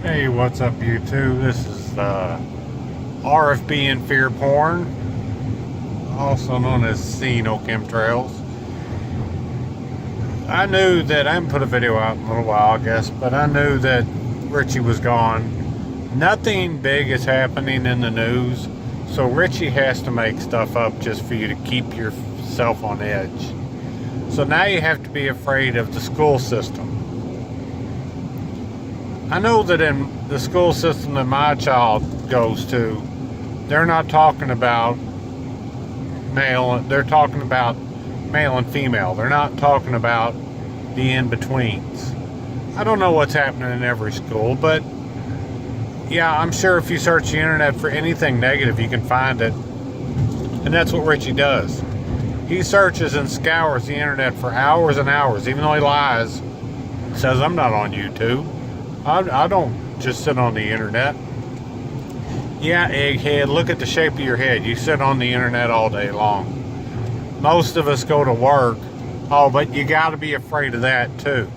Hey, what's up YouTube? This is RFB and Fear Porn, also known as Seeing No Chemtrails. I knew that, I haven't put a video out in a little while I guess, but I knew that Richie was gone. Nothing big is happening in the news, so Richie has to make stuff up just for you to keep yourself on edge. So now you have to be afraid of the school system. I know that in the school system that my child goes to, they're not talking about male, they're talking about male and female. They're not talking about the in-betweens. I don't know what's happening in every school, but yeah, I'm sure if you search the internet for anything negative, you can find it. And that's what Richie does. He searches and scours the internet for hours and hours, even though he lies, says, I'm not on YouTube. I don't just sit on the internet. Yeah, egghead, look at the shape of your head. You sit on the internet all day long. Most of us go to work. Oh, but you got to be afraid of that too.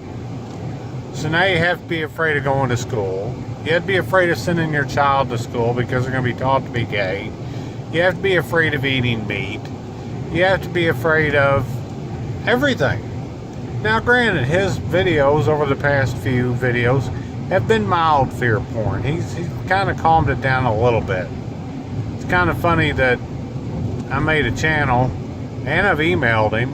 So now you have to be afraid of going to school. You have to be afraid of sending your child to school because they're going to be taught to be gay. You have to be afraid of eating meat. You have to be afraid of everything. Now granted, his videos over the past few videos have been mild fear porn. He's kind of calmed it down a little bit. It's kind of funny that I made a channel and I've emailed him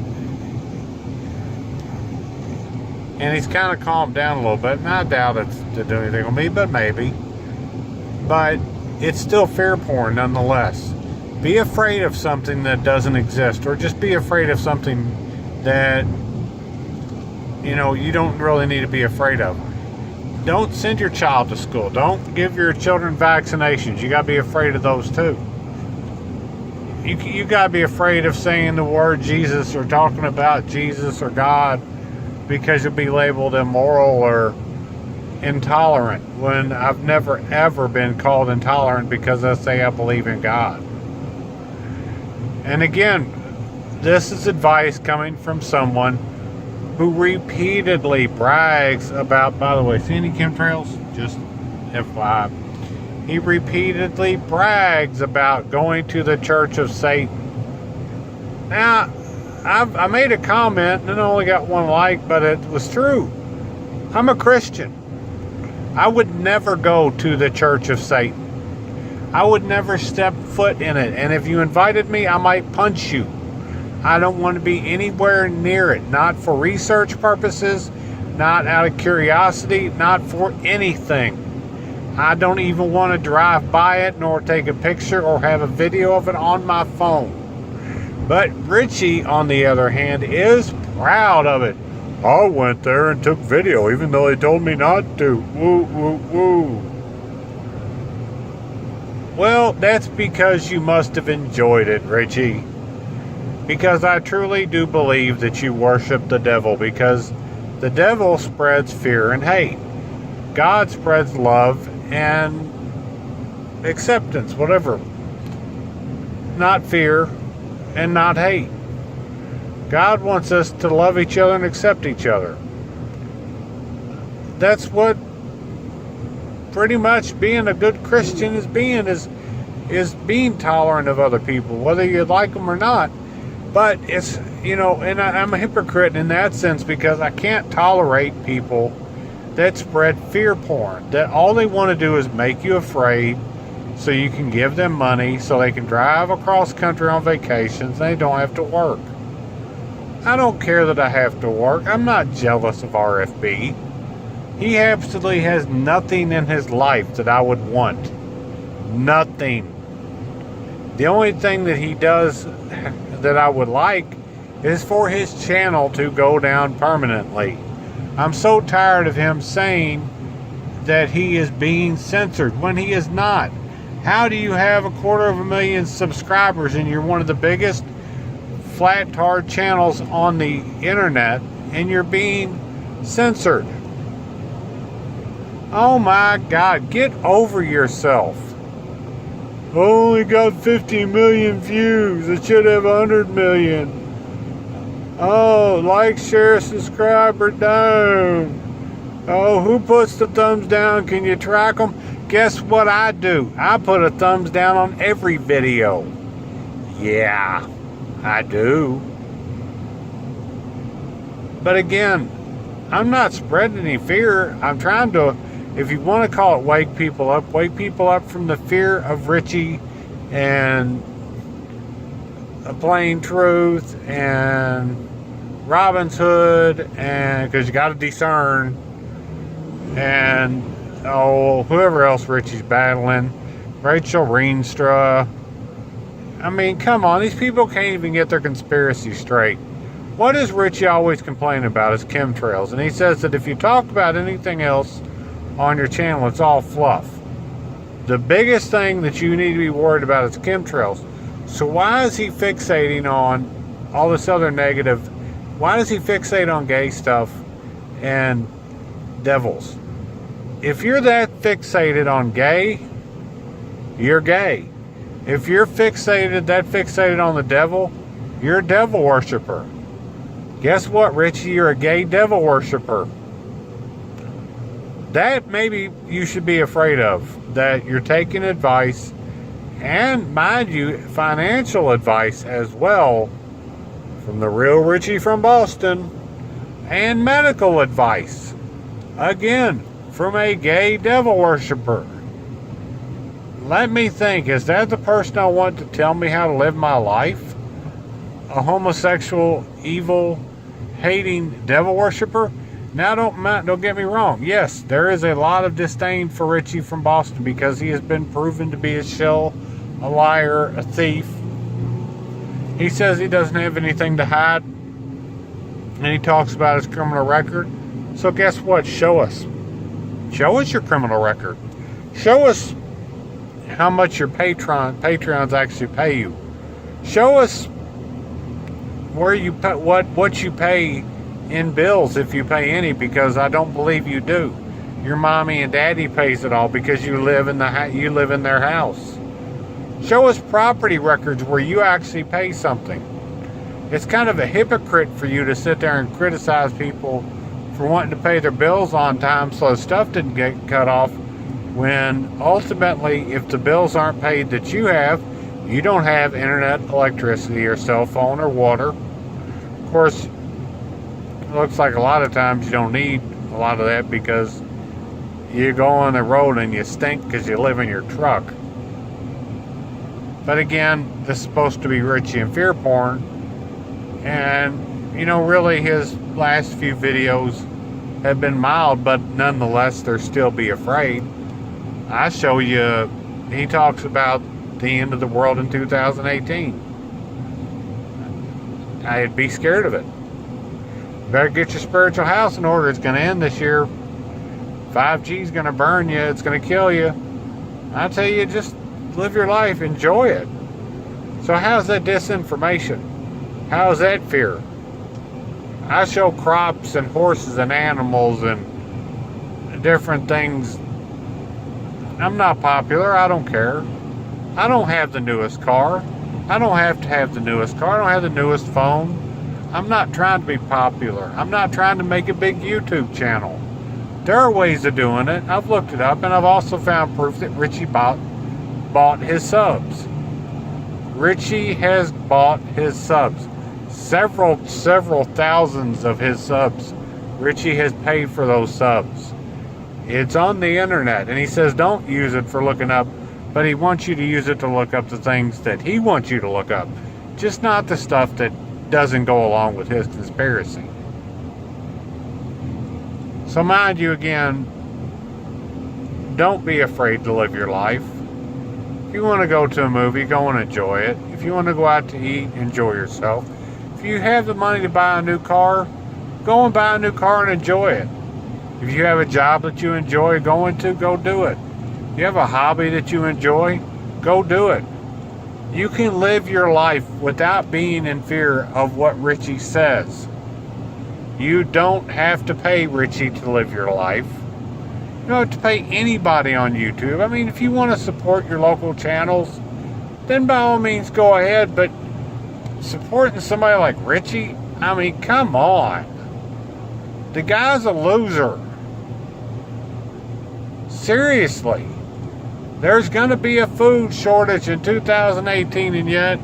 and he's kind of calmed down a little bit, and I doubt it's to do anything with me, but maybe. But it's still fear porn nonetheless. Be afraid of something that doesn't exist, or just be afraid of something that you don't really need to be afraid of. Don't send your child to school. Don't give your children vaccinations. You got to be afraid of those too. You got to be afraid of saying the word Jesus or talking about Jesus or God because you'll be labeled immoral or intolerant, when I've never ever been called intolerant because I say I believe in God. And again, this is advice coming from someone who repeatedly brags about, by the way, see any chemtrails? Just FYI. He repeatedly brags about going to the Church of Satan. Now, I made a comment and only got one like, but it was true. I'm a Christian. I would never go to the Church of Satan. I would never step foot in it. And if you invited me, I might punch you. I don't want to be anywhere near it. Not for research purposes, not out of curiosity, not for anything. I don't even want to drive by it, nor take a picture or have a video of it on my phone. But Richie, on the other hand, is proud of it. I went there and took video, even though they told me not to. Woo, woo, woo. Well, that's because you must have enjoyed it, Richie. Because I truly do believe that you worship the devil, because the devil spreads fear and hate. God spreads love and acceptance, whatever. Not fear and not hate. God wants us to love each other and accept each other. That's what pretty much being a good Christian is being tolerant of other people, whether you like them or not. But it's, and I'm a hypocrite in that sense, because I can't tolerate people that spread fear porn. That all they want to do is make you afraid so you can give them money so they can drive across country on vacations and they don't have to work. I don't care that I have to work. I'm not jealous of RFB. He absolutely has nothing in his life that I would want. Nothing. The only thing that he does that I would like is for his channel to go down permanently. I'm so tired of him saying that he is being censored when he is not. How do you have 250,000 subscribers and you're one of the biggest flat tard channels on the internet and you're being censored? Oh my God, get over yourself. Only got 50 million views. It should have 100 million. Oh, like, share, subscribe, or down. Oh, who puts the thumbs down? Can you track them? Guess what I do? I put a thumbs down on every video. Yeah, I do. But again, I'm not spreading any fear. I'm trying to, if you want to call it wake people up from the fear of Richie and A Plain Truth and Robin's Hood, and because you got to discern, and whoever else Richie's battling, Rachel Reenstra. I mean, come on, these people can't even get their conspiracy straight. What does Richie always complain about is chemtrails, and he says that if you talk about anything else on your channel, it's all fluff. The biggest thing that you need to be worried about is chemtrails. So why is he fixating on all this other negative? Why does he fixate on gay stuff and devils? If you're that fixated on gay, you're gay. If you're fixated on the devil, you're a devil worshiper. Guess what, Richie? You're a gay devil worshiper. That maybe you should be afraid of. That you're taking advice, and mind you, financial advice as well, from the real Richie from Boston, and medical advice. Again, from a gay devil worshiper. Let me think, is that the person I want to tell me how to live my life? A homosexual, evil, hating devil worshiper? Now don't get me wrong. Yes, there is a lot of disdain for Richie from Boston because he has been proven to be a shill, a liar, a thief. He says he doesn't have anything to hide, and he talks about his criminal record. So guess what? Show us. Show us your criminal record. Show us how much your Patreons actually pay you. Show us where you pay, what you pay in bills, if you pay any, because I don't believe you do. Your mommy and daddy pays it all because you live in their house. Show us property records where you actually pay something. It's kind of a hypocrite for you to sit there and criticize people for wanting to pay their bills on time so stuff didn't get cut off, when ultimately, if the bills aren't paid that you have, you don't have internet, electricity, or cell phone, or water. Of course, it looks like a lot of times you don't need a lot of that because you go on the road and you stink because you live in your truck. But again, this is supposed to be Richie and fear porn, and really his last few videos have been mild, but nonetheless they're still be afraid. I show you, he talks about the end of the world in 2018. I'd be scared of it. Better get your spiritual house in order. It's going to end this year. 5G is going to burn you. It's going to kill you. I tell you, just live your life. Enjoy it. So how's that disinformation? How's that fear? I show crops and horses and animals and different things. I'm not popular. I don't care. I don't have the newest car. I don't have to have the newest car. I don't have the newest phone. I'm not trying to be popular. I'm not trying to make a big YouTube channel. There are ways of doing it. I've looked it up, and I've also found proof that Richie bought his subs. Richie has bought his subs. Several thousands of his subs. Richie has paid for those subs. It's on the internet, and he says don't use it for looking up, but he wants you to use it to look up the things that he wants you to look up, just not the stuff that doesn't go along with his conspiracy. So mind you, again, don't be afraid to live your life. If you want to go to a movie, go and enjoy it. If you want to go out to eat, enjoy yourself. If you have the money to buy a new car, go and buy a new car and enjoy it. If you have a job that you enjoy going to, go do it. If you have a hobby that you enjoy, go do it. You can live your life without being in fear of what Richie says. You don't have to pay Richie to live your life. You don't have to pay anybody on YouTube. I mean, if you want to support your local channels, then by all means go ahead, but supporting somebody like Richie, I mean, come on. The guy's a loser. Seriously. There's going to be a food shortage in 2018, and yet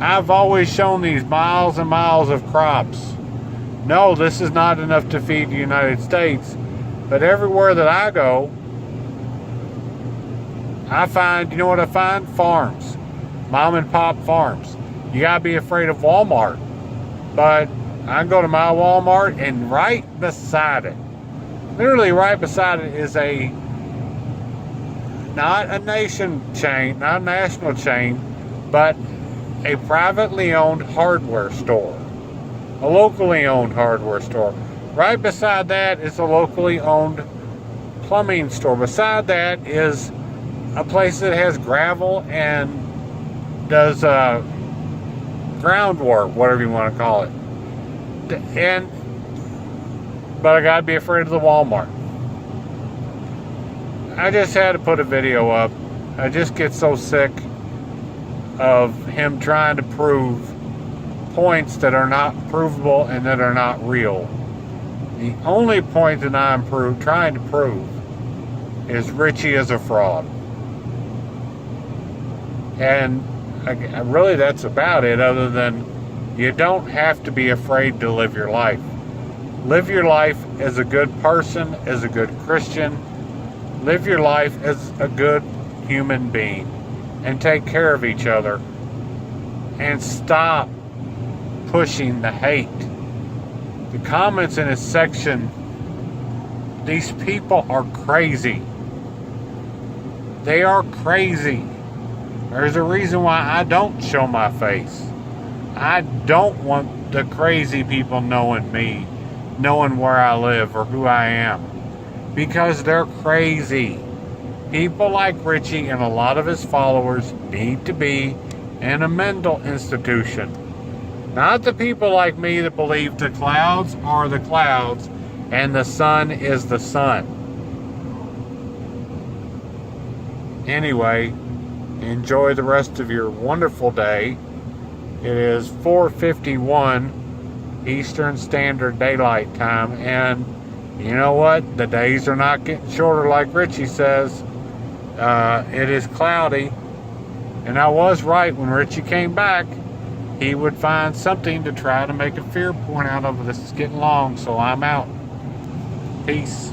I've always shown these miles and miles of crops. No, this is not enough to feed the United States, but everywhere that I go, I find, you know what I find? Farms. Mom and pop farms. You gotta be afraid of Walmart. But I can go to my Walmart, and right beside it, literally right beside it, is not a nation chain, not a national chain, but a privately owned hardware store. A locally owned hardware store. Right beside that is a locally owned plumbing store. Beside that is a place that has gravel and does groundwork, whatever you want to call it. But I gotta be afraid of the Walmart. I just had to put a video up. I just get so sick of him trying to prove points that are not provable and that are not real. The only point that I'm trying to prove is Richie is a fraud. And really that's about it, other than you don't have to be afraid to live your life. Live your life as a good person, as a good Christian. Live your life as a good human being. And take care of each other. And stop pushing the hate. The comments in this section, these people are crazy. They are crazy. There's a reason why I don't show my face. I don't want the crazy people knowing me, knowing where I live or who I am. Because they're crazy. People like Richie and a lot of his followers need to be in a mental institution. Not the people like me that believe the clouds are the clouds and the sun is the sun. Anyway, enjoy the rest of your wonderful day. It is 4:51 Eastern Standard Daylight Time, and you know what? The days are not getting shorter like Richie says. It is cloudy, and I was right when Richie came back. He would find something to try to make a fear point out of. This is getting long, so I'm out. Peace.